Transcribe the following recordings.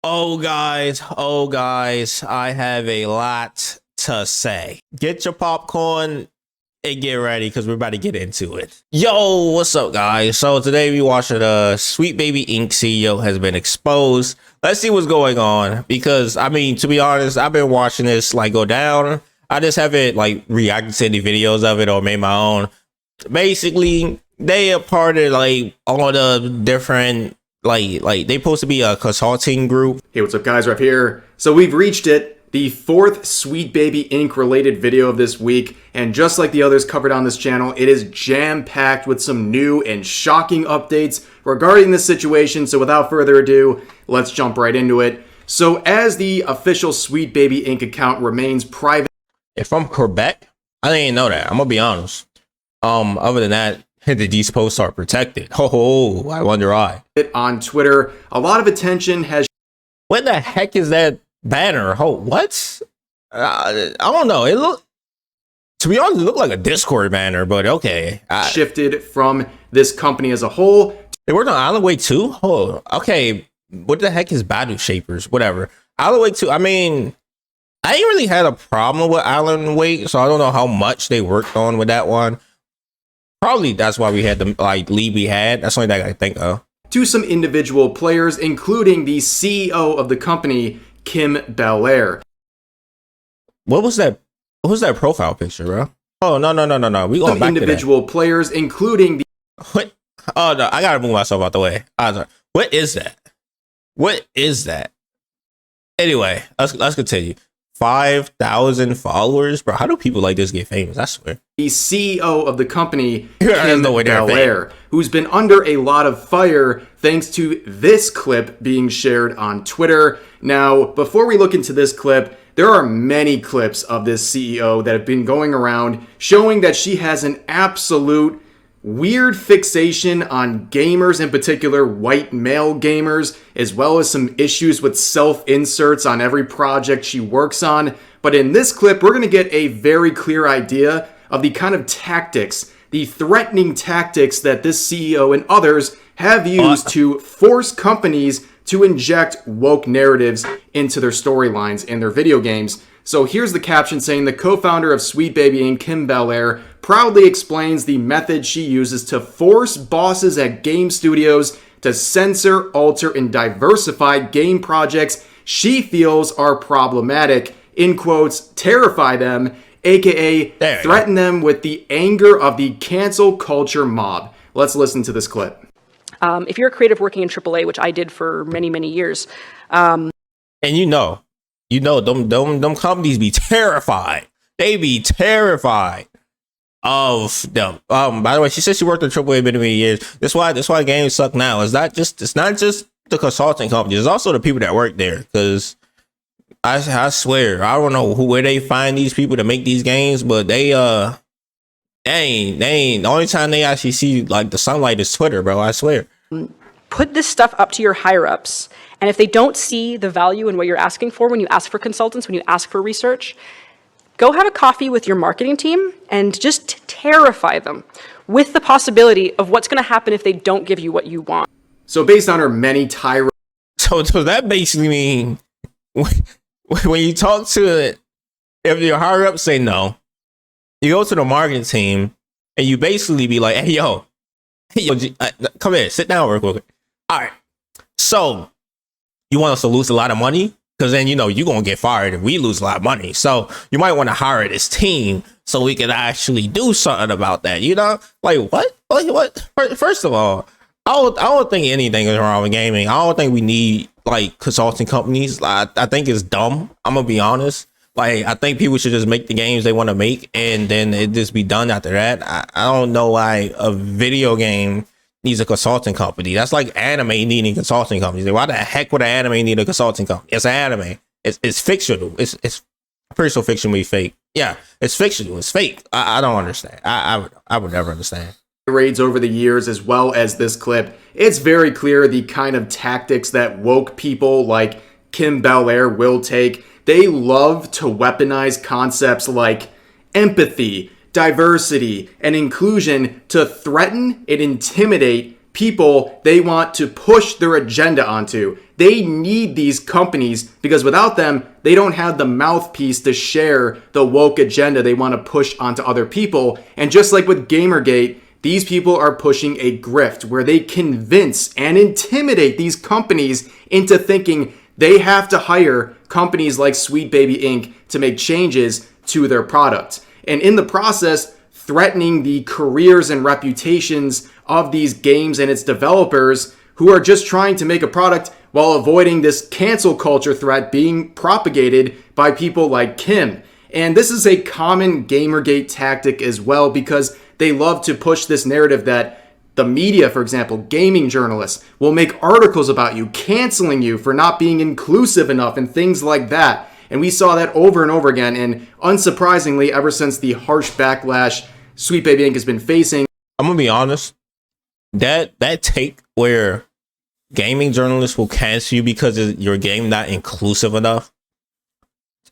Oh guys, I have a lot to say. Get your popcorn and get ready because we're about to get into it. Yo, what's up guys? So today we watching Sweet Baby Inc. CEO has been exposed. Let's see what's going on because I mean, to be honest, I've been watching this like go down. I just haven't like reacted to any videos of it or made my own. Basically, they are part of like all the different like they supposed to be a consulting group. Hey, what's up guys, right here. So we've reached it, the fourth Sweet Baby Inc. related video of this week, and just like the others covered on this channel, it is jam-packed with some new and shocking updates regarding this situation. So without further ado, let's jump right into it. So as the official Sweet Baby Inc. account remains private. If I'm Quebec, I didn't know that. I'm gonna be honest. Other than that, these posts are protected. Oh, I wonder why. On Twitter, a lot of attention has. What the heck is that banner? Oh, what? I don't know. It look, to be honest, it looked like a Discord banner, but okay. Shifted from this company as a whole. They worked on Island Way 2? Oh, okay. What the heck is Battle Shapers? Whatever. Island Way 2. I mean, I ain't really had a problem with Island Way, so I don't know how much they worked on with that one. Probably that's why we had the lead we had. That's the only thing I can think of. To some individual players, including the CEO of the company, Kim Belair. What was that? What was that profile picture, bro? Oh no. We going back individual to that. Players, including the. What? Oh no, I gotta move myself out the way. What is that? What is that? Anyway, let's continue. 5,000 followers, bro. How do people like this get famous? I swear. The CEO of the company, Kim no Belair, who's been under a lot of fire thanks to this clip being shared on Twitter. Now, before we look into this clip, there are many clips of this CEO that have been going around showing that she has an absolute weird fixation on gamers, in particular white male gamers, as well as some issues with self-inserts on every project she works on. But in this clip, we're going to get a very clear idea of the kind of tactics, the threatening tactics that this CEO and others have used to force companies to inject woke narratives into their storylines in their video games. So here's the caption saying the co-founder of Sweet Baby Inc., Kim Belair, proudly explains the method she uses to force bosses at game studios to censor, alter, and diversify game projects she feels are problematic, in quotes, terrify them, aka threaten them with the anger of the cancel culture mob. Let's listen to this clip. If you're a creative working in AAA, which I did for many, many years. And you know, them companies be terrified. They be terrified of them. By the way, she said she worked at AAA many, many years. That's why games suck now. It's not just the consulting companies. It's also the people that work there. Because I swear, I don't know where they find these people to make these games, but they ain't. The only time they actually see like the sunlight is Twitter, bro. I swear. Put this stuff up to your higher ups. And if they don't see the value in what you're asking for when you ask for consultants, when you ask for research, go have a coffee with your marketing team and just terrify them with the possibility of what's going to happen if they don't give you what you want. So based on her many tirades. So that basically means when you talk to it, if your higher ups say no, you go to the marketing team and you basically be like, hey, yo, come here, sit down real quick. All right. So you want us to lose a lot of money? Because then, you're going to get fired if we lose a lot of money. So you might want to hire this team so we can actually do something about that. Like what? Like what? First of all, I don't think anything is wrong with gaming. I don't think we need like consulting companies. I think it's dumb. I'm going to be honest. Like, I think people should just make the games they want to make and then it just be done after that. I don't know why a video game needs a consulting company. That's like anime needing consulting companies. Why the heck would an anime need a consulting company? It's an anime. It's fictional. It's pretty sure fiction be fake. Yeah, it's fictional. It's fake. I don't understand. I would never understand. Raids over the years, as well as this clip, it's very clear the kind of tactics that woke people like Kim Belair will take. They love to weaponize concepts like empathy, diversity, and inclusion to threaten and intimidate people they want to push their agenda onto. They need these companies because without them, they don't have the mouthpiece to share the woke agenda they want to push onto other people. And just like with Gamergate, these people are pushing a grift where they convince and intimidate these companies into thinking they have to hire companies like Sweet Baby Inc. to make changes to their product. And in the process, threatening the careers and reputations of these games and its developers who are just trying to make a product while avoiding this cancel culture threat being propagated by people like Kim. And this is a common Gamergate tactic as well, because they love to push this narrative that the media, for example, gaming journalists, will make articles about you, canceling you for not being inclusive enough and things like that. And we saw that over and over again. And unsurprisingly, ever since the harsh backlash Sweet Baby Inc. has been facing. I'm going to be honest. That take where gaming journalists will cancel you because your game not inclusive enough.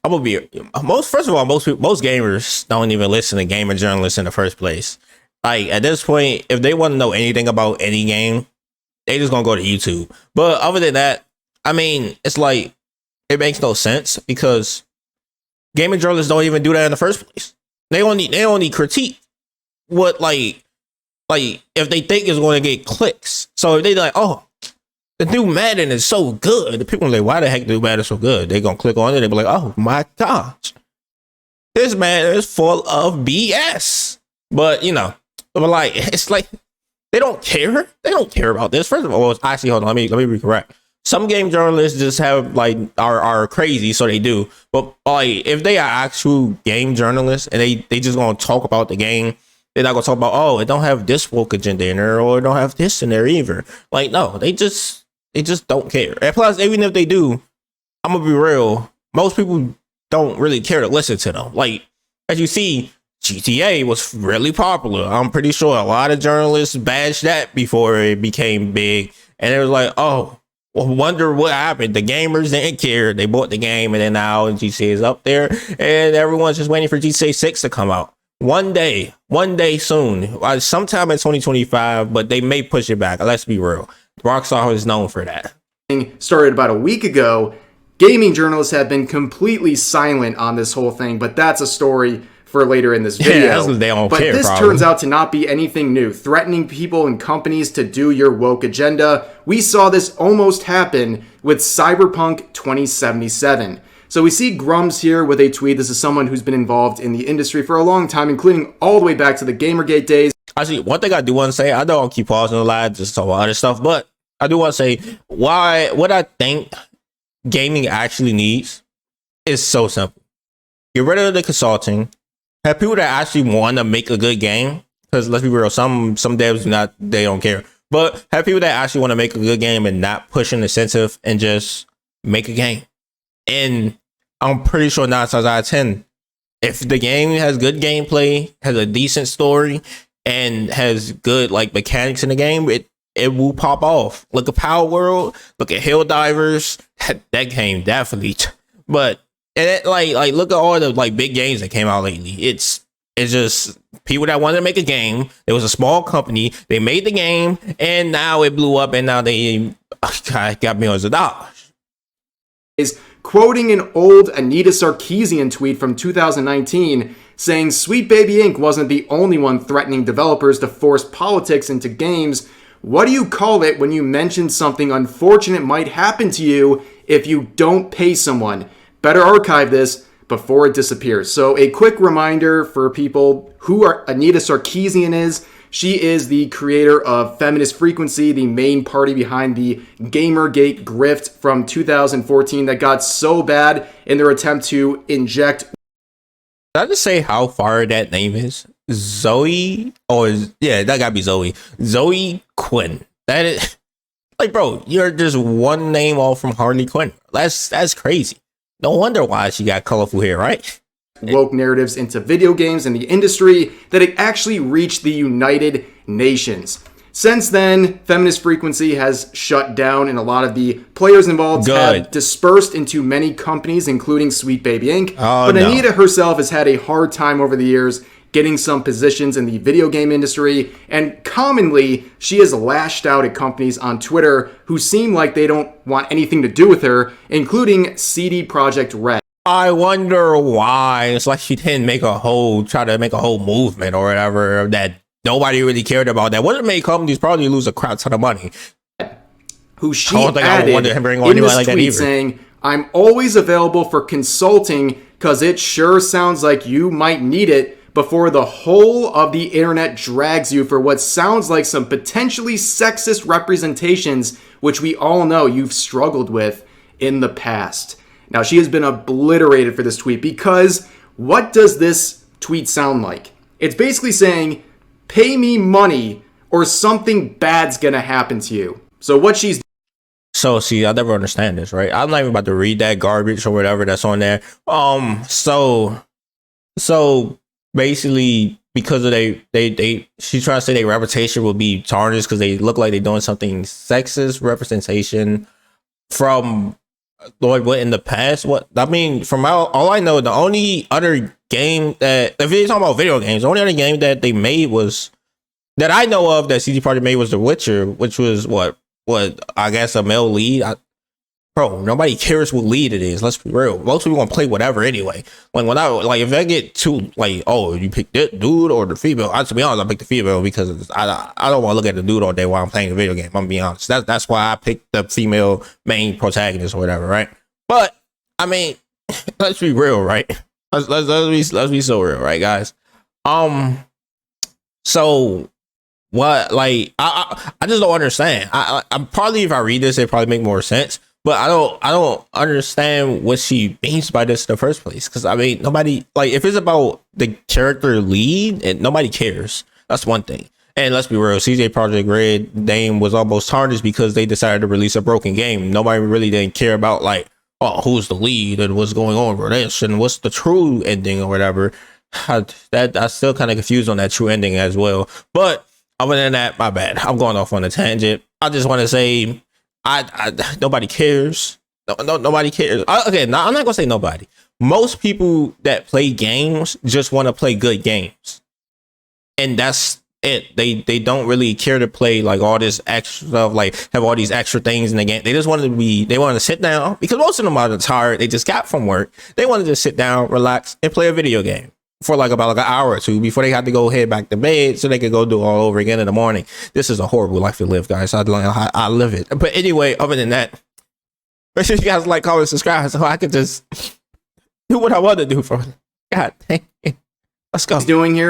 I'm gonna be first of all, most gamers don't even listen to gamer journalists in the first place. Like at this point, if they want to know anything about any game, they just gonna go to YouTube. But other than that, I mean, it's like it makes no sense because gaming journalists don't even do that in the first place. They only critique what like if they think it's going to get clicks. So if they like, oh, the new Madden is so good. The people are like, why the heck the new Madden is so good? They're going to click on it. They'll be like, oh my gosh. This Madden is full of BS. But, but like, it's like, they don't care. They don't care about this. First of all, actually, hold on. Let me be correct. Some game journalists just have are crazy, so they do. But like, if they are actual game journalists and they just going to talk about the game, they're not going to talk about, oh, it don't have this woke agenda in there, or it don't have this in there either. Like, no, they just don't care. And plus, even if they do, I'm gonna be real, most people don't really care to listen to them. Like, as you see, GTA was really popular. I'm pretty sure a lot of journalists bashed that before it became big. And it was like, oh, well, wonder what happened. The gamers didn't care. They bought the game, and then now GTA is up there, and everyone's just waiting for GTA 6 to come out. One day soon, sometime in 2025, but they may push it back. Let's be real. Rockstar is known for that. Started about a week ago. Gaming journalists have been completely silent on this whole thing, but that's a story for later in this video. Yeah, they don't but care, this probably turns out to not be anything new. Threatening people and companies to do your woke agenda. We saw this almost happen with Cyberpunk 2077. So we see Grums here with a tweet. This is someone who's been involved in the industry for a long time, including all the way back to the Gamergate days. Actually, one thing I do want to say, I don't keep pausing a lot, just talk about other stuff, but I do want to say what I think gaming actually needs is so simple. Get rid of the consulting. Have people that actually want to make a good game. Because let's be real, some devs they don't care. But have people that actually want to make a good game and not push an incentive and just make a game. And I'm pretty sure 9 times out of 10, if the game has good gameplay, has a decent story, and has good mechanics in the game, it will pop off. Look at Power World, look at Hill Divers, that game definitely. But look at all the big games that came out lately. It's just people that wanted to make a game. There was a small company, they made the game, and now it blew up, and now they got millions of dollars. Is quoting an old Anita Sarkeesian tweet from 2019 saying Sweet Baby Inc. wasn't the only one threatening developers to force politics into games. What do you call it when you mention something unfortunate might happen to you if you don't pay someone? Better archive this before it disappears. So a quick reminder for people who Anita Sarkeesian is. She is the creator of Feminist Frequency, the main party behind the Gamergate grift from 2014 that got so bad in their attempt to inject. Did I just say how far that name is? Zoe? Yeah, that gotta be Zoe. Zoe Quinn. That is bro, you're just one name off from Harley Quinn. That's crazy. No wonder why she got colorful hair, right? Woke narratives into video games and the industry that it actually reached the United Nations. Since then, Feminist Frequency has shut down, and a lot of the players involved have dispersed into many companies, including Sweet Baby Inc. But Anita herself has had a hard time over the years getting some positions in the video game industry, and commonly she has lashed out at companies on Twitter who seem like they don't want anything to do with her, including CD Projekt Red. I wonder why. It's like she didn't try to make a whole movement or whatever that nobody really cared about. That wouldn't make companies probably lose a crap ton of money. Who she added in this tweet saying, "I'm always available for consulting because it sure sounds like you might need it before the whole of the internet drags you for what sounds like some potentially sexist representations, which we all know you've struggled with in the past." Now, she has been obliterated for this tweet because what does this tweet sound like? It's basically saying, pay me money or something bad's gonna happen to you. So what she's... So, see, I never understand this, right? I'm not even about to read that garbage or whatever that's on there. So basically, because of she's trying to say their reputation will be tarnished because they look like they're doing something sexist representation from... Lord, what in the past? What I mean, from all I know, the only other game that, if you're talking about video games, the only other game that they made was that I know of that CD Projekt made was The Witcher, which was what I guess a male lead. Bro, nobody cares what lead it is. Let's be real. Most people want to play whatever anyway. If I get too oh, you pick that dude or the female, to be honest, I pick the female because I don't want to look at the dude all day while I'm playing a video game. I'm gonna be honest. That's why I picked the female main protagonist or whatever, right? But I mean, let's be real, right? Let's be so real, right, guys? So what? I just don't understand. I'm probably, if I read this, it probably make more sense. But I don't understand what she means by this in the first place. Because I mean, nobody, if it's about the character lead, and nobody cares. That's one thing. And let's be real, CJ Project Red name was almost tarnished because they decided to release a broken game. Nobody really didn't care about who's the lead and what's going on for this and what's the true ending or whatever. I still kind of confused on that true ending as well. But other than that, my bad. I'm going off on a tangent. I just want to say, nobody cares. Nobody cares. Okay, now I'm not gonna say nobody. Most people that play games just want to play good games, and that's it. They don't really care to play all this extra stuff, have all these extra things in the game. They just want to sit down because most of them are tired. They just got from work. They want to just sit down, relax, and play a video game for about an hour or two before they have to go head back to bed so they could go do it all over again in the morning. This is a horrible life to live, guys. I live it. But anyway, other than that, make sure you guys like, comment, subscribe so I can just do what I want to do for God dang it. Let's go.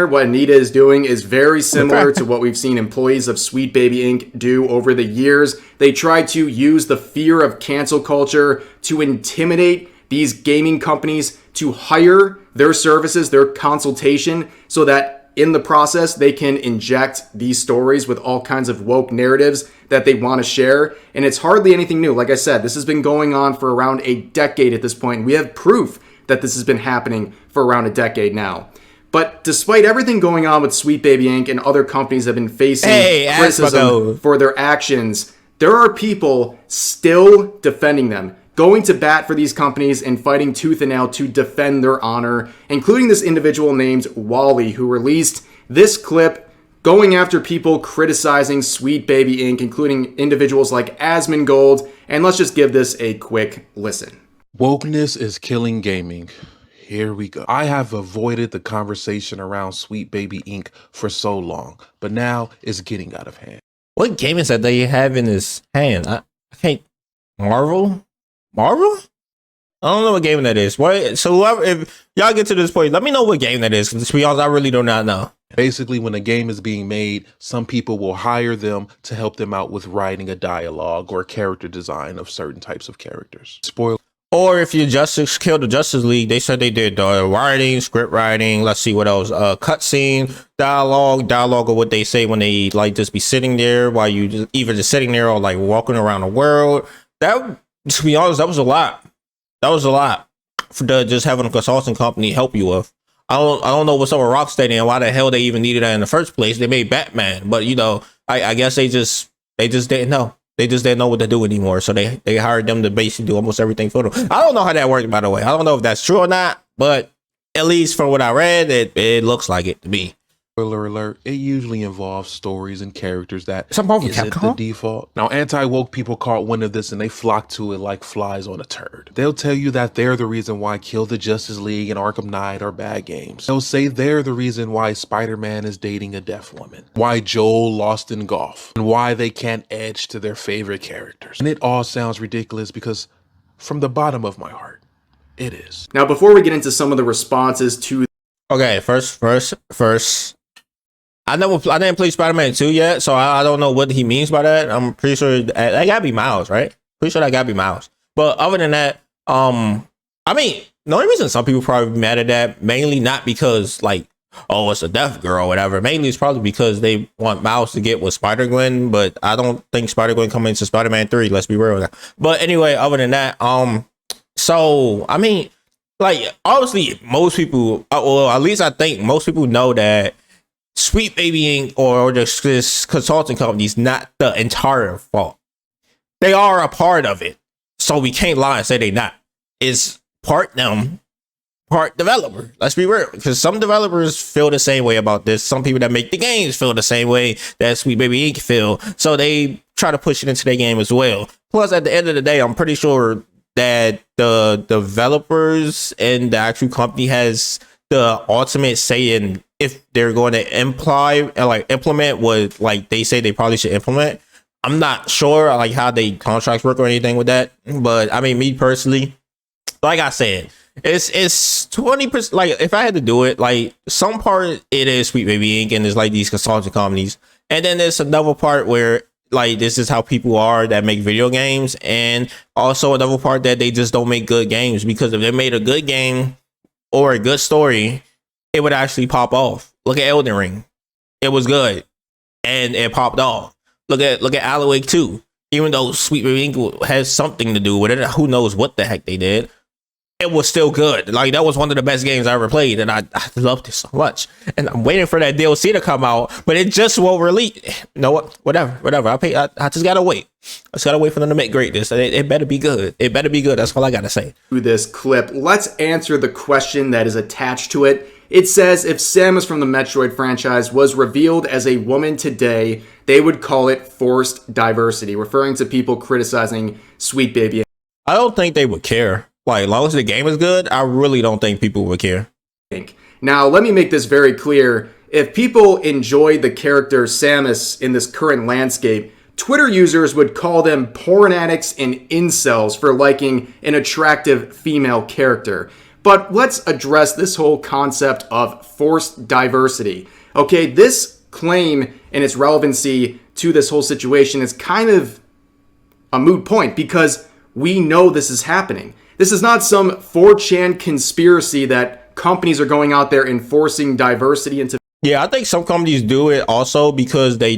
What Anita is doing is very similar to what we've seen employees of Sweet Baby Inc. do over the years. They try to use the fear of cancel culture to intimidate these gaming companies to hire their services, their consultation, so that in the process, they can inject these stories with all kinds of woke narratives that they want to share. And it's hardly anything new. Like I said, this has been going on for around a decade at this point. We have proof that this has been happening for around a decade now. But despite everything going on with Sweet Baby Inc. and other companies that have been facing criticism for their actions, there are people still defending them, going to bat for these companies and fighting tooth and nail to defend their honor, including this individual named Wally, who released this clip going after people criticizing Sweet Baby Inc., including individuals like Asmongold. And let's just give this a quick listen. Wokeness is killing gaming. Here we go. I have avoided the conversation around Sweet Baby Inc. for so long, but now it's getting out of hand. What game is that they have in his hand? I can't. Marvel? I don't know what game that is. So if y'all get to this point, let me know what game that is. Because to be honest, I really do not know. Basically, when a game is being made, some people will hire them to help them out with writing a dialogue or character design of certain types of characters. Spoiler. Or if you just killed the Justice League, they said they did writing, script writing. Let's see what else. Cutscene, dialogue of what they say when they just be sitting there while you just sitting there or walking around the world. That, to be honest, that was a lot. That was a lot for just having a consulting company help you with. I don't know what's up with Rocksteady and why the hell they even needed that in the first place. They made Batman, but I guess they just didn't know. They just didn't know what to do anymore. So they hired them to basically do almost everything for them. I don't know how that worked, by the way. I don't know if that's true or not, but At least from what I read, it looks like it to me. Spoiler alert, it usually involves stories and characters that Some part from isn't the Capcom? default. Now, anti-woke people caught wind of this and they flock to it like flies on a turd. They'll tell you that they're the reason why Kill the Justice League and Arkham Knight are bad games. They'll say they're the reason why Spider-Man is dating a deaf woman, why Joel lost in golf, and why they can't edge to their favorite characters. And it all sounds ridiculous because from the bottom of my heart, it is. Now, before we get into some of the responses to Okay, first. I didn't play Spider-Man 2 yet, so I don't know what he means by that. I'm pretty sure that gotta be Miles, right? Pretty sure that gotta be Miles. But other than that, I mean, the only reason some people probably be mad at that, mainly not because like, oh, it's a deaf girl or whatever. Mainly it's probably because they want Miles to get with Spider-Gwen, but I don't think Spider-Gwen coming into Spider-Man 3, let's be real. But anyway, other than that, so I mean, like, obviously most people, well, at least I think most people know that Sweet Baby Inc. or this consulting company is not the entire fault. They are a part of it. So we can't lie and say they not. It's part them, part developer. Let's be real. Because some developers feel the same way about this. Some people that make the games feel the same way that Sweet Baby Inc. feel. So they try to push it into their game as well. Plus, at the end of the day, I'm pretty sure that the developers and the actual company has the ultimate say in if they're going to implement what like they say they probably should implement. I'm not sure like how they contracts work or anything with that, but I mean, me personally, like I said, it's 20%. Like if I had to do it, like some part it is Sweet Baby Inc. and it's like these consulting companies, and then there's another part where like this is how people are that make video games, and also another part that they just don't make good games, because if they made a good game or a good story, it would actually pop off. Look at Elden Ring. It was good and it popped off. Look at Alan Wake 2. Even though Sweet Baby Inc. has something to do with it, who knows what the heck they did, it was still good. Like that was one of the best games I ever played, and I loved it so much. And I'm waiting for that DLC to come out, but it just won't release. You know what? Whatever. I just gotta wait. I just gotta wait for them to make greatness. It better be good. It better be good. That's all I gotta say. this clip, let's answer the question that is attached to it. It says, if Samus from the Metroid franchise was revealed as a woman today, they would call it forced diversity, referring to people criticizing Sweet Baby. I don't think they would care. Like, as long as the game is good, I really don't think people would care. Now, let me make this very clear. If people enjoy the character Samus in this current landscape, Twitter users would call them porn addicts and incels for liking an attractive female character. But let's address this whole concept of forced diversity. Okay, this claim and its relevancy to this whole situation is kind of a moot point because we know this is happening. This is not some 4chan conspiracy that companies are going out there enforcing diversity into. Yeah, I think some companies do it also because they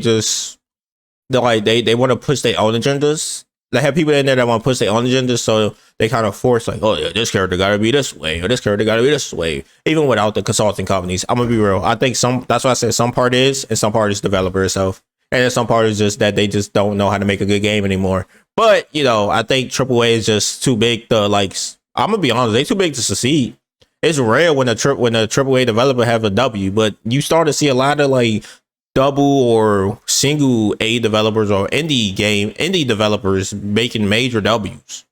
want to push their own agendas. They have people in there that want to push their own agendas, so they kind of force like, oh yeah, this character gotta be this way, or this character gotta be this way, even without the consulting companies. I'm gonna be real. I think that's why I said some part is, and some part is developer itself, and then some part is just that they just don't know how to make a good game anymore. But you know, I think AAA is just too big to like. I'm gonna be honest, they too big to succeed. It's rare when a AAA developer have a W, but you start to see a lot of like double or single A developers or indie developers making major W's.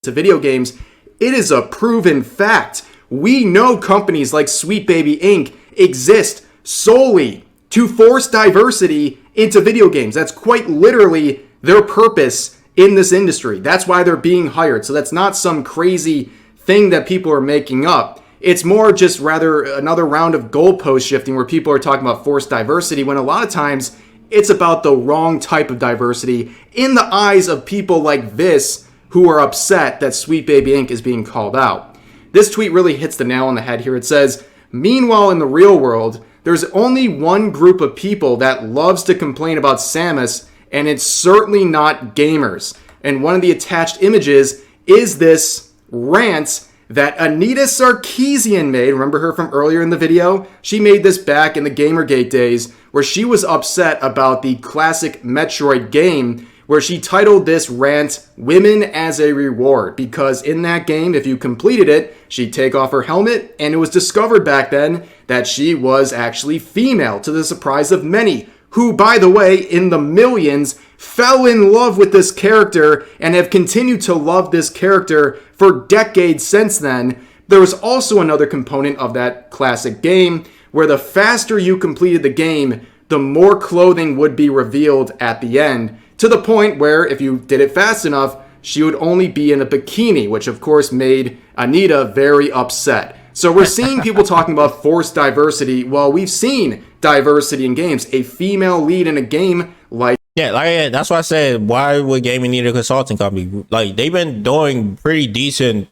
To video games, it is a proven fact. We know companies like Sweet Baby Inc. exist solely to force diversity into video games. That's quite literally their purpose in this industry. That's why they're being hired. So that's not some crazy thing that people are making up. It's more just rather another round of goalpost shifting where people are talking about forced diversity when a lot of times it's about the wrong type of diversity in the eyes of people like this who are upset that Sweet Baby Inc. is being called out. This tweet really hits the nail on the head here. It says, meanwhile, in the real world, there's only one group of people that loves to complain about Samus, and it's certainly not gamers. And one of the attached images is this rant that Anita Sarkeesian made. Remember her from earlier in the video? She made this back in the Gamergate days where she was upset about the classic Metroid game where she titled this rant "Women as a Reward," because in that game, if you completed it, she'd take off her helmet, and it was discovered back then that she was actually female, to the surprise of many, who, by the way, in the millions, fell in love with this character and have continued to love this character for decades since then. There was also another component of that classic game where the faster you completed the game, the more clothing would be revealed at the end, to the point where if you did it fast enough, she would only be in a bikini, which of course made Anita very upset. So we're seeing people talking about forced diversity. Well, we've seen diversity in games. A female lead in a game like... Yeah, like that's why I said, why would gaming need a consulting company? Like, they've been doing pretty decent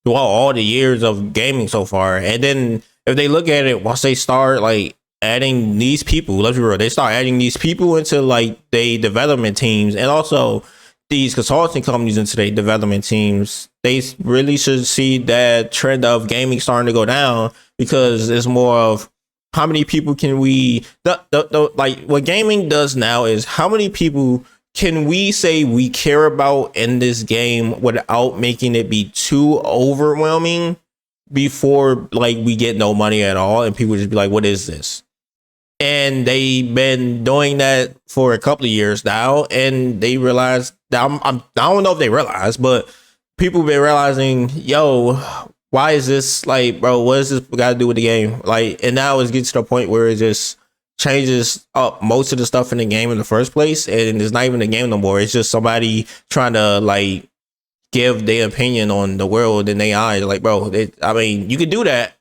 throughout all the years of gaming so far. And then if they look at it, once they start like adding these people, let's be real, they start adding these people into like the development teams, and also these consulting companies into their development teams, they really should see that trend of gaming starting to go down, because it's more of how many people can we, like what gaming does now is how many people can we say we care about in this game without making it be too overwhelming before like we get no money at all and people just be like, what is this? And they've been doing that for a couple of years now, and they realize that I don't know if they realize, but people have been realizing, yo, why is this like, bro, what does this got to do with the game? Like, and now it's getting to the point where it just changes up most of the stuff in the game in the first place, and it's not even a game no more. It's just somebody trying to like give their opinion on the world in their eyes. Like, bro, I mean, you could do that,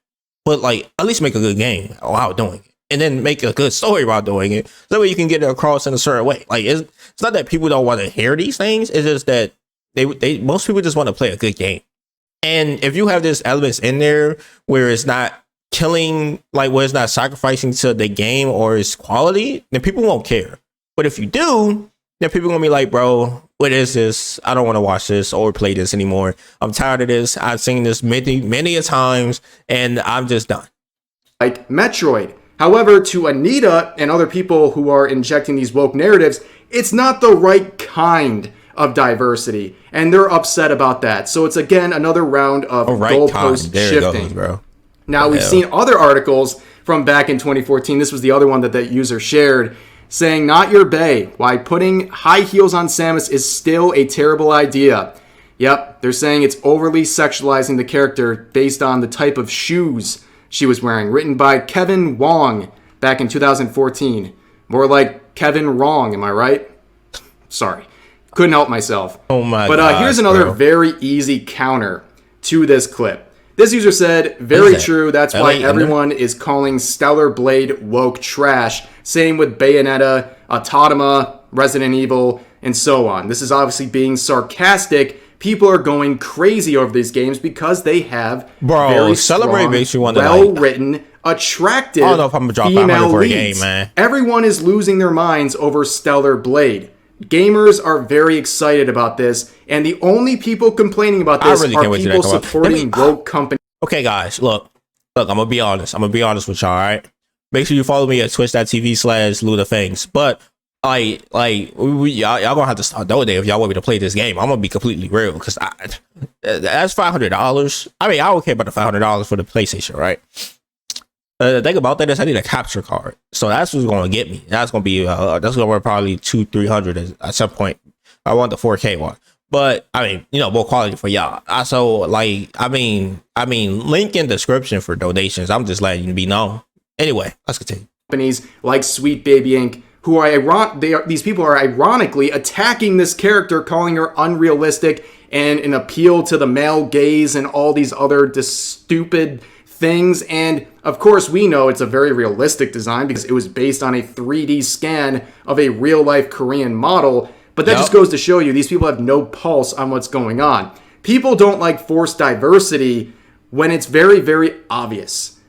but like at least make a good game while doing it, and then make a good story while doing it. That way you can get it across in a certain way. Like, it's not that people don't want to hear these things. It's just that they most people just want to play a good game. And if you have this elements in there where it's not killing, like where it's not sacrificing to the game or its quality, then people won't care. But if you do, then people are gonna be like, bro, what is this? I don't want to watch this or play this anymore. I'm tired of this. I've seen this many a times, and I'm just done. Like Metroid. However, to Anita and other people who are injecting these woke narratives, it's not the right kind of diversity, and they're upset about that. So it's again another round of goalpost shifting. Goes, bro. Now we've seen other articles from back in 2014. This was the other one that that user shared, saying not your bae, why putting high heels on Samus is still a terrible idea. Yep, they're saying it's overly sexualizing the character based on the type of shoes she was wearing. Written by Kevin Wong back in 2014. More like Kevin Wrong, am I right? Sorry. Couldn't help myself. Oh my god. But here's another very easy counter to this clip. This user said, very true, that's why everyone is calling Stellar Blade woke trash. Same with Bayonetta, Autotoma, Resident Evil, and so on. This is obviously being sarcastic. People are going crazy over these games because they have very strong, well-written, attractive I don't know if I'm gonna drop female for leads. a game, man. Everyone is losing their minds over Stellar Blade. Gamers are very excited about this, and the only people complaining about this are people supporting woke companies. Okay, guys, look, I'm gonna be honest. I'm gonna be honest with y'all. All right, make sure you follow me at twitch.tv/Fangz. But y'all gonna have to start donating if y'all want me to play this game. I'm gonna be completely real, because that's $500. I mean, I don't care about the $500 for the PlayStation, right? The thing about that is I need a capture card, so that's what's going to get me. That's going to be that's going to be probably $200-300 at some point. I want the 4K one, but I mean, you know, more quality for y'all. So like, I mean, link in description for donations. I'm just letting you be known. Anyway, let's continue. Companies like Sweet Baby Inc., who are these people are ironically attacking this character, calling her unrealistic and an appeal to the male gaze and all these other stupid things. And of course we know it's a very realistic design because it was based on a 3D scan of a real-life Korean model. But that just goes to show you these people have no pulse on what's going on. People don't like forced diversity when it's very, very obvious.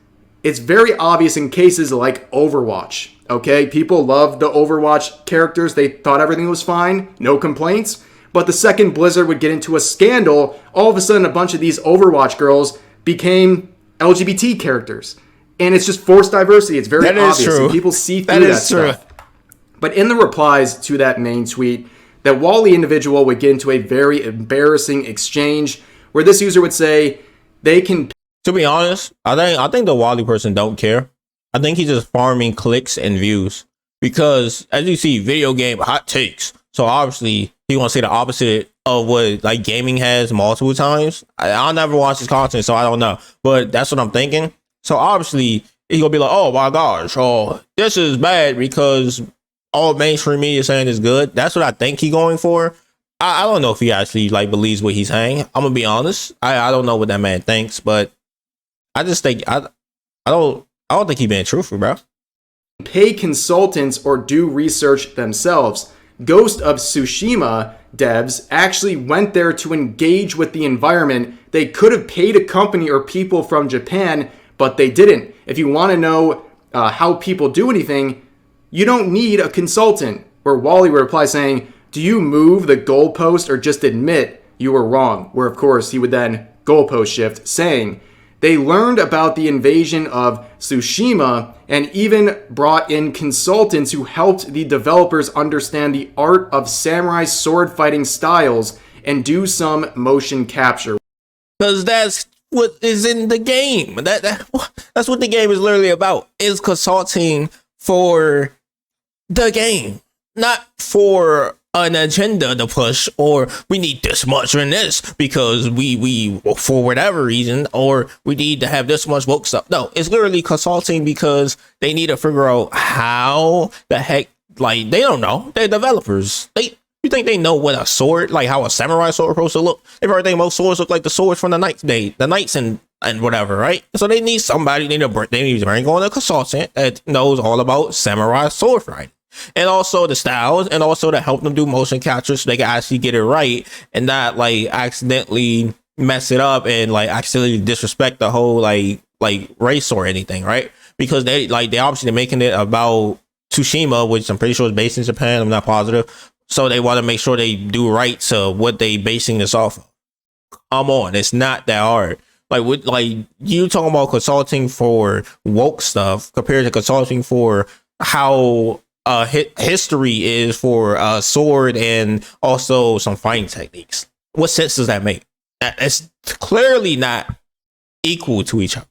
It's very obvious in cases like Overwatch. Okay, people love the Overwatch characters. They thought everything was fine, no complaints. But the second Blizzard would get into a scandal, all of a sudden a bunch of these Overwatch girls became LGBT characters, and it's just forced diversity. It's very obvious, and people see through that stuff. But in the replies to that main tweet, that Wally individual would get into a very embarrassing exchange where this user would say they can. To be honest, I think the Wally person don't care. I think he's just farming clicks and views because, as you see, video game hot takes. So obviously he wants to say the opposite of what like gaming has multiple times. I'll never watch his content, so I don't know. But that's what I'm thinking. So obviously he's gonna be like, oh my gosh, oh this is bad because all mainstream media is saying is good. That's what I think he's going for. I don't know if he actually like believes what he's saying. I'm gonna be honest. I don't know what that man thinks, but I just think I don't think he's being truthful, bro. Pay consultants or do research themselves. Ghost of Tsushima devs actually went there to engage with the environment. They could have paid a company or people from Japan, but they didn't. If you want to know how people do anything, you don't need a consultant. Where Wally would reply saying, do you move the goalpost or just admit you were wrong? Where of course he would then goalpost shift, saying they learned about the invasion of Tsushima and even brought in consultants who helped the developers understand the art of samurai sword fighting styles and do some motion capture. Because that's what is in the game. That's what the game is literally about. Is consulting for the game, not for an agenda to push, or we need this much in this because we for whatever reason, or we need to have this much woke stuff. No, it's literally consulting because they need to figure out how the heck, like, they don't know. They're developers. You think they know what a sword, like how a samurai sword is supposed to look? They've already think most swords look like the swords from the knights and whatever, right? So they need somebody, they need to bring on a consultant that knows all about samurai sword fighting. And also the styles, and also to help them do motion capture so they can actually get it right and not like accidentally mess it up and like accidentally disrespect the whole like race or anything, right? Because they obviously making it about Tsushima, which I'm pretty sure is based in Japan. I'm not positive. So they want to make sure they do right to what they basing this off of. Come on, it's not that hard. Like you talking about consulting for woke stuff compared to consulting for how history is for a sword and also some fighting techniques. What sense does that make? It's clearly not equal to each other.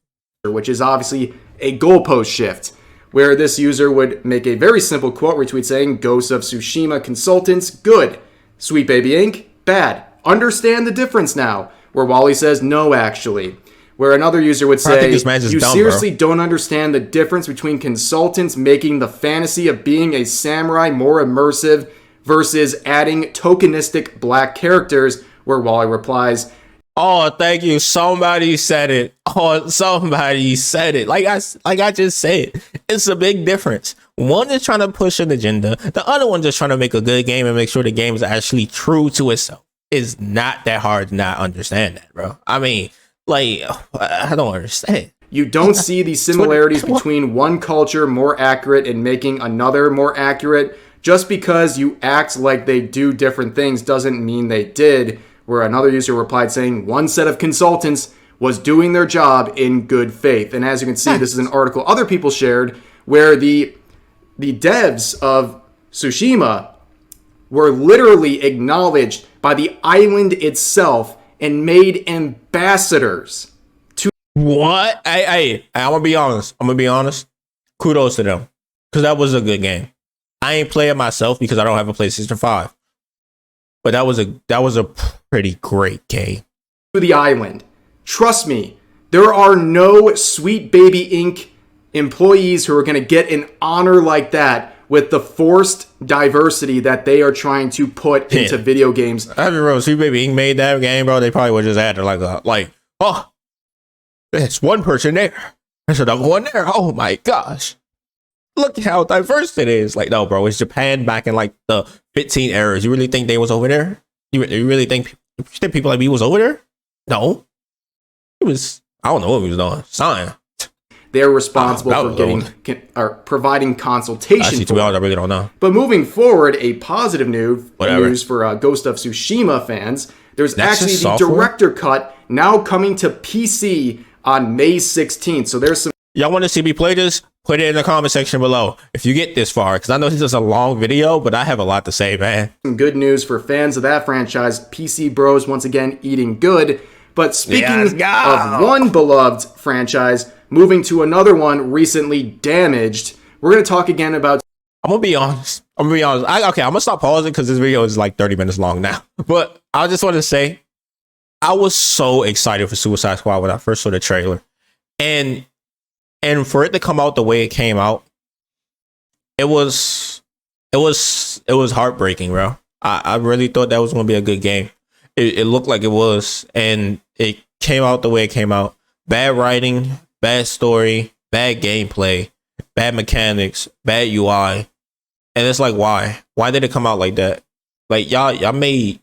Which is obviously a goalpost shift, where this user would make a very simple quote retweet saying, Ghost of Tsushima consultants, good. Sweet Baby Inc., bad. Understand the difference now. Where Wally says, no, actually. Where another user would say, you seriously don't understand the difference between consultants making the fantasy of being a samurai more immersive versus adding tokenistic black characters, where Wally replies, oh, thank you. Somebody said it. Oh, somebody said it. Like I just said, it's a big difference. One is trying to push an agenda. The other one just trying to make a good game and make sure the game is actually true to itself. It's not that hard to not understand that, bro. I mean, like, I don't understand. You don't see the similarities between one culture more accurate and making another more accurate. Just because you act like they do different things doesn't mean they did. Where another user replied saying one set of consultants was doing their job in good faith. And as you can see, this is an article other people shared where the devs of Tsushima were literally acknowledged by the island itself and made ambassadors to. What? I'm gonna be honest. Kudos to them, because that was a good game. I ain't play it myself because I don't have a PlayStation 5. But that was a pretty great game. To the island. Trust me, there are no Sweet Baby Inc. employees who are going to get an honor like that with the forced diversity that they are trying to put into video games. I remember Sweet Baby Inc. made that game, bro. They probably would just add like, oh, there's one person there. There's another one there. Oh my gosh. Look how diverse it is. Like, no, bro, it's Japan back in like the 15 eras. You really think they was over there? You really think people like me was over there? No. He was, I don't know what he was doing. Sign. They're responsible for getting or providing consultation. Actually, to be honest, I really don't know. But moving forward, a positive news for Ghost of Tsushima fans. There's actually the director cut now coming to PC on May 16th. So there's some. Y'all want to see me play this? Put it in the comment section below if you get this far, because I know this is a long video, but I have a lot to say, man. Some good news for fans of that franchise. PC Bros once again eating good. But speaking of one beloved franchise, moving to another one recently damaged, we're going to talk again about... I'm going to be honest. I'm going to stop pausing because this video is like 30 minutes long now. But I just want to say, I was so excited for Suicide Squad when I first saw the trailer. And for it to come out the way it came out, it was heartbreaking, bro. I really thought that was going to be a good game. It looked like it was, and it came out the way it came out. Bad writing, bad story, bad gameplay, bad mechanics, bad UI. And it's like, why? Why did it come out like that? Like, we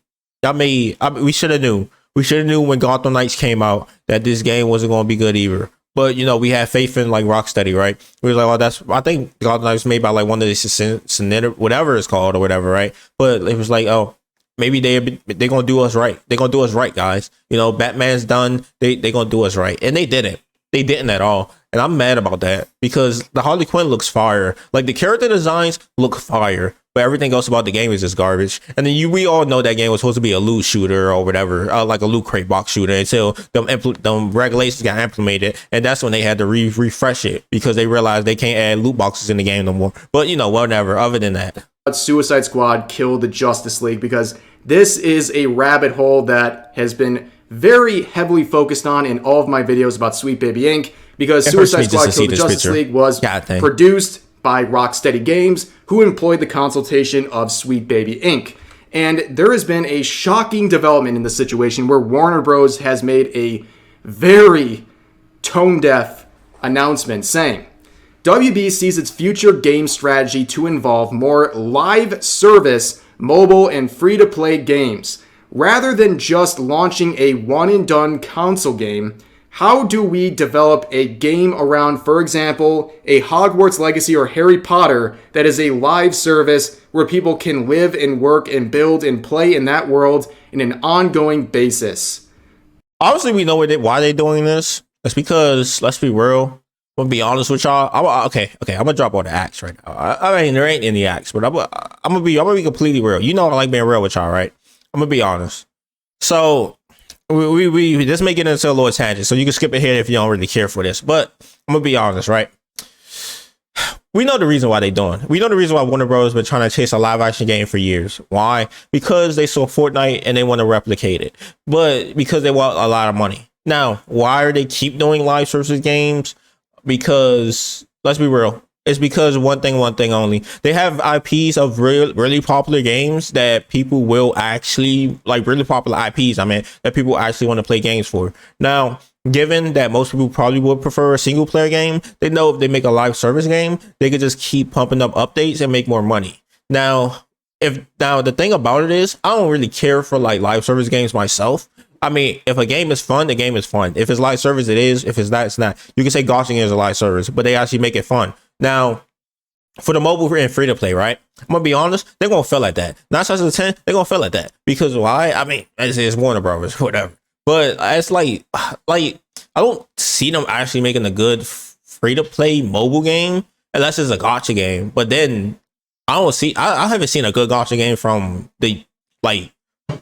should have knew. We should have knew when Gotham Knights came out that this game wasn't going to be good either. But, you know, we had faith in, like, Rocksteady, right? We was like, I think Gotham Knights was made by, like, one of the whatever it's called or whatever, right? But it was like, oh, maybe they're going to do us right. They're going to do us right, guys. You know, Batman's done. They're going to do us right. And they didn't. They didn't at all. And I'm mad about that because the Harley Quinn looks fire. Like, the character designs look fire, but everything else about the game is just garbage. And then we all know that game was supposed to be a loot shooter or whatever, like a loot crate box shooter, until them regulations got implemented. And that's when they had to refresh it because they realized they can't add loot boxes in the game no more. But, you know, whatever. Other than that, Suicide Squad killed the Justice League, because this is a rabbit hole that has been very heavily focused on in all of my videos about Sweet Baby Inc. Because Suicide Squad Killed the Justice League was produced by Rocksteady Games, who employed the consultation of Sweet Baby Inc. And there has been a shocking development in the situation where Warner Bros. Has made a very tone-deaf announcement saying, WB sees its future game strategy to involve more live service, mobile, and free-to-play games. Rather than just launching a one-and-done console game, how do we develop a game around, for example, a Hogwarts Legacy or Harry Potter that is a live service where people can live and work and build and play in that world in an ongoing basis? Obviously, we know why they're doing this. It's because, let's be real, I'm gonna be honest with y'all. Okay, I'm gonna drop all the acts right now. I mean, there ain't any acts, but I'm gonna be completely real. You know, I like being real with y'all, right? I'm gonna be honest. So we just make it into a little tangent, so you can skip ahead if you don't really care for this. But I'm gonna be honest, right? We know the reason why they doing. We know the reason why Warner Bros. Been trying to chase a live action game for years. Why? Because they saw Fortnite and they want to replicate it, but because they want a lot of money. Now, why are they keep doing live services games? Because let's be real. It's because one thing only. They have IPs of really popular games that people will actually, like, really popular IPs, that people actually want to play games for. Now, given that most people probably would prefer a single player game, they know if they make a live service game, they could just keep pumping up updates and make more money. Now, the thing about it is, I don't really care for, like, live service games myself. I mean, if a game is fun, the game is fun. If it's live service, it is. If it's not, it's not. You can say Gauching is a live service, but they actually make it fun. Now, for the mobile and free to play, right? I'm gonna be honest, they're gonna feel like that. 9 times out of 10, they're gonna feel like that. Because why? I mean, it's Warner Brothers, whatever. But it's like I don't see them actually making a good free to play mobile game unless it's a gacha game. But then I haven't seen a good gacha game from the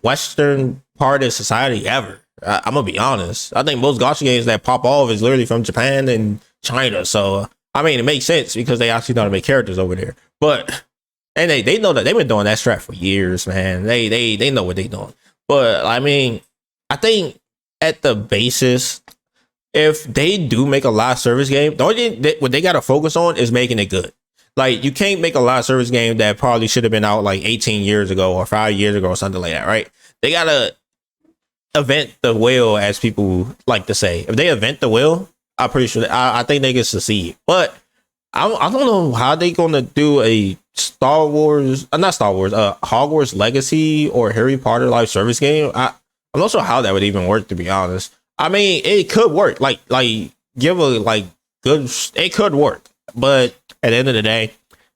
Western part of society ever. I'm gonna be honest. I think most gacha games that pop off is literally from Japan and China. So I mean, it makes sense because they actually know how to make characters over there. But and they know that they've been doing that strat for years, man. They know what they're doing. But I mean, I think at the basis, if they do make a live service game, the only thing what they gotta focus on is making it good. Like, you can't make a live service game that probably should have been out like 18 years ago or 5 years ago or something like that, right? They gotta invent the wheel, as people like to say. If they invent the wheel, I'm pretty sure I think they can succeed. But I don't know how they gonna do a Hogwarts Legacy or Harry Potter live service game. I'm not sure how that would even work, to be honest. I mean, it could work. It could work. But at the end of the day,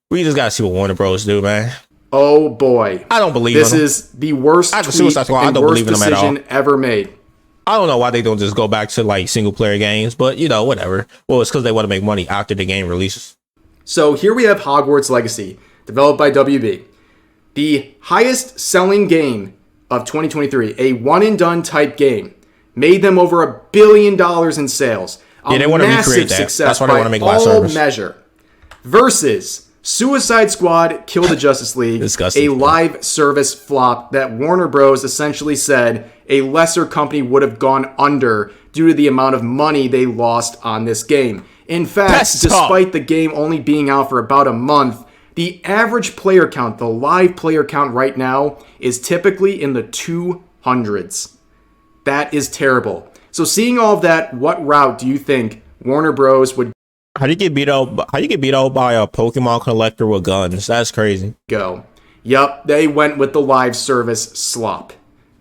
we just gotta see what Warner Bros. Do, man. Oh boy, I don't believe this is the worst tweet and worst decision ever made. I don't know why they don't just go back to like single player games, but you know, whatever. Well, it's because they want to make money after the game releases. So here we have Hogwarts Legacy, developed by WB. The highest selling game of 2023, a one and done type game, made them over $1 billion in sales. Yeah, they want to recreate that. That's why they want to make live service. Measure. Versus Suicide Squad Kill the Justice League, Disgusting. a live service flop that Warner Bros. Essentially said a lesser company would have gone under due to the amount of money they lost on this game. In fact, despite the game only being out for about a month, the average player count, the live player count right now, is typically in the 200s. That is terrible. So seeing all of that, what route do you think Warner Bros. Would How do you get beat out? How do you get beat out by a Pokemon collector with guns? That's crazy. go? Yup, they went with the live service slop.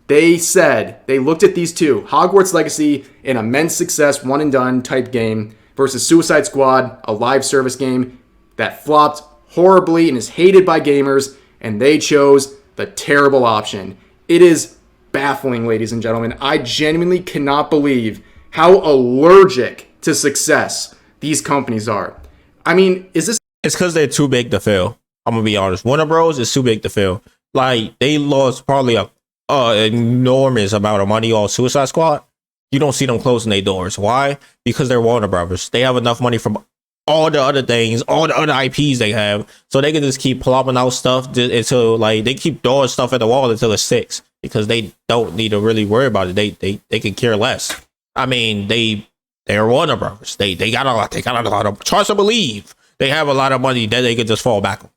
They said, they looked at these two, Hogwarts Legacy, an immense success, one and done type game, versus Suicide Squad, a live service game that flopped horribly and is hated by gamers, and they chose the terrible option. It is baffling, ladies and gentlemen. I genuinely cannot believe how allergic to success these companies are. I mean, is this... It's because they're too big to fail. I'm gonna be honest. Warner Bros. Is too big to fail. Like, they lost probably a enormous amount of money on Suicide Squad. You don't see them closing their doors. Why? Because they're Warner Brothers. They have enough money from all the other things, all the other IPs they have, so they can just keep plopping out stuff until, like, they keep throwing stuff at the wall until it sticks, because they don't need to really worry about it. They can care less. I mean, they're Warner Brothers. They got a lot of trust to believe. They have a lot of money that they could just fall back on.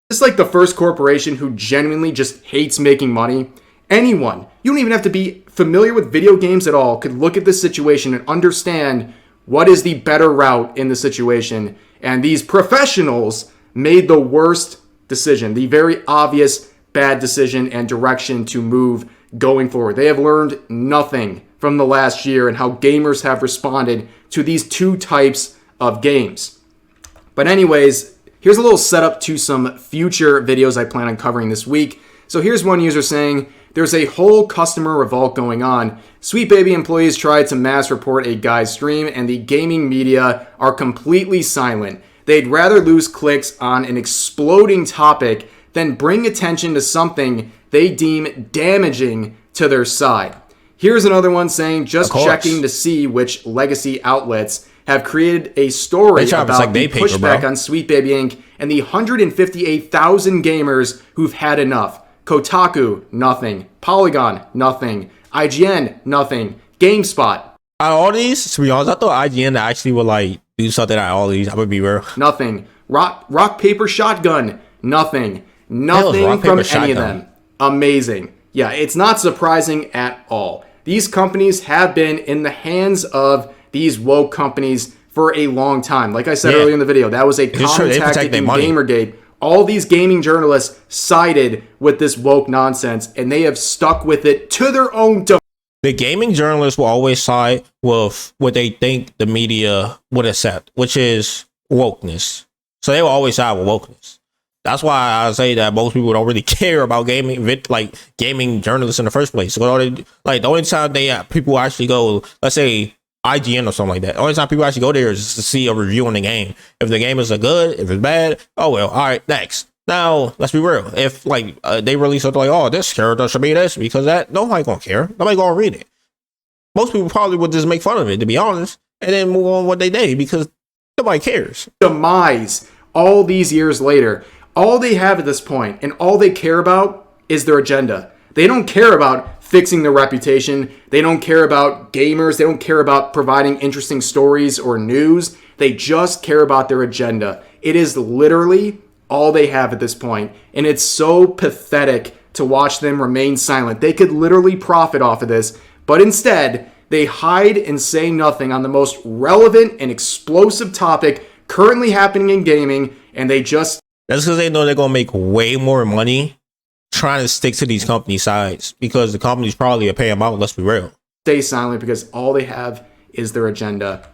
It's like the first corporation who genuinely just hates making money. Anyone, you don't even have to be familiar with video games at all, could look at this situation and understand what is the better route in the situation. And these professionals made the worst decision, the very obvious bad decision and direction to move going forward. They have learned nothing from the last year and how gamers have responded to these two types of games. But anyways, here's a little setup to some future videos I plan on covering this week. So here's one user saying, there's a whole customer revolt going on. Sweet Baby employees tried to mass report a guy's stream and the gaming media are completely silent. They'd rather lose clicks on an exploding topic than bring attention to something they deem damaging to their side. Here's another one saying, just checking to see which legacy outlets have created a story about the pushback on Sweet Baby Inc. and the 158,000 gamers who've had enough. Kotaku, nothing. Polygon, nothing. IGN, nothing. GameSpot. Out of all these, to be honest, I thought IGN actually would like do something out of all these. I would be real. Nothing. Rock, paper, shotgun, nothing. Nothing from any of them. Amazing. Yeah, it's not surprising at all. These companies have been in the hands of these woke companies for a long time. Like I said earlier in the video, that was a common tactic in Gamergate. All these gaming journalists sided with this woke nonsense, and they have stuck with it to their own demise. The gaming journalists will always side with what they think the media would accept, which is wokeness. So they will always side with wokeness. That's why I say that most people don't really care about gaming, like gaming journalists in the first place. So like the only time people actually go, let's say IGN or something like that. The only time people actually go there is to see a review on the game. If the game is good, if it's bad, oh well, all right, next. Now, let's be real. If like they release something like, oh, this character should be this, because that, nobody gonna care. Nobody gonna read it. Most people probably would just make fun of it, to be honest, and then move on what they did, because nobody cares. Demise all these years later. All they have at this point and all they care about is their agenda. They don't care about fixing their reputation. They don't care about gamers. They don't care about providing interesting stories or news. They just care about their agenda. It is literally all they have at this point. And it's so pathetic to watch them remain silent. They could literally profit off of this. But instead, they hide and say nothing on the most relevant and explosive topic currently happening in gaming. And they just... That's because they know they're going to make way more money trying to stick to these company sides, because the companies probably are paying them out, let's be real. Stay silent because all they have is their agenda.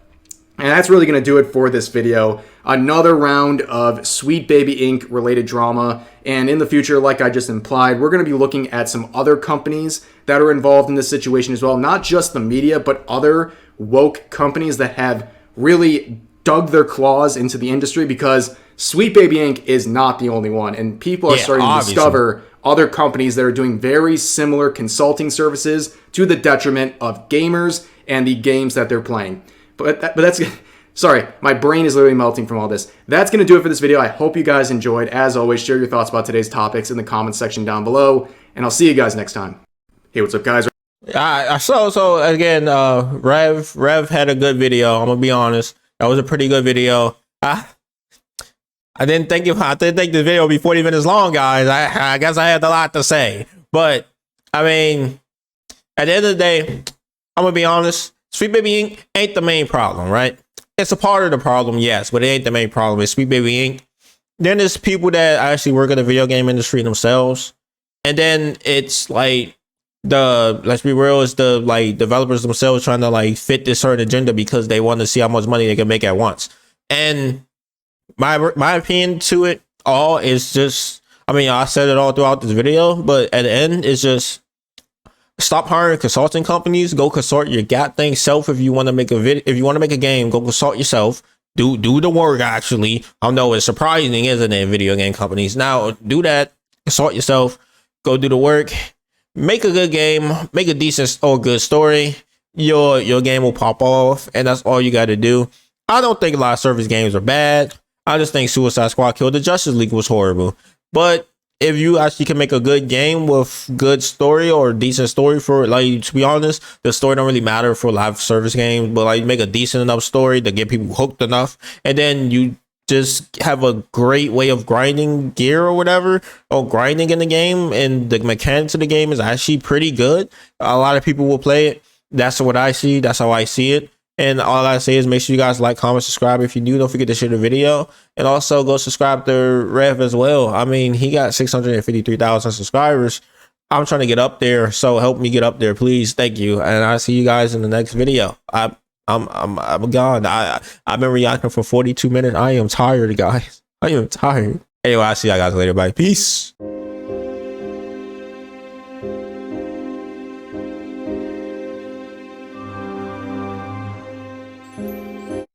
And that's really going to do it for this video. Another round of Sweet Baby Inc. related drama. And in the future, like I just implied, we're going to be looking at some other companies that are involved in this situation as well. Not just the media, but other woke companies that have really dug their claws into the industry, because Sweet Baby Inc. is not the only one. And people are starting to discover other companies that are doing very similar consulting services to the detriment of gamers and the games that they're playing. But that's, sorry, my brain is literally melting from all this. That's going to do it for this video. I hope you guys enjoyed. As always, share your thoughts about today's topics in the comments section down below, and I'll see you guys next time. Hey, what's up, guys? So again, Rev had a good video. I'm gonna be honest. That was a pretty good video. I didn't think the video would be 40 minutes long, guys. I guess I had a lot to say. But I mean, at the end of the day, I'm gonna be honest. Sweet Baby Inc. ain't the main problem, right? It's a part of the problem, yes, but it ain't the main problem. It's Sweet Baby Inc. Then there's people that actually work in the video game industry themselves. And then it's like let's be real, it's the like developers themselves trying to like fit this certain agenda because they want to see how much money they can make at once. And my opinion to it all is just, I mean, I said it all throughout this video, but at the end, it's just stop hiring consulting companies. Go consult your thing self. If you want to make a video, if you want to make a game, go consult yourself. Do the work. Actually, I know it's surprising, isn't it? Video game companies now do that. Consult yourself. Go do the work. Make a good game. Make a decent or good story. Your game will pop off, and that's all you got to do. I don't think a lot of service games are bad. I just think Suicide Squad Kill the Justice League was horrible. But if you actually can make a good game with good story or decent story for, like, to be honest, the story don't really matter for live service games, but like make a decent enough story to get people hooked enough, and then you just have a great way of grinding gear or whatever, or grinding in the game, and the mechanics of the game is actually pretty good. A lot of people will play it. That's what I see. That's how I see it. And all I say is make sure you guys like, comment, subscribe. If you do, don't forget to share the video. And also go subscribe to Rev as well. I mean, he got 653,000 subscribers. I'm trying to get up there. So help me get up there, please. Thank you. And I'll see you guys in the next video. I'm gone. I've been reacting for 42 minutes. I am tired, guys. I am tired. Anyway, I'll see you guys later. Bye. Peace.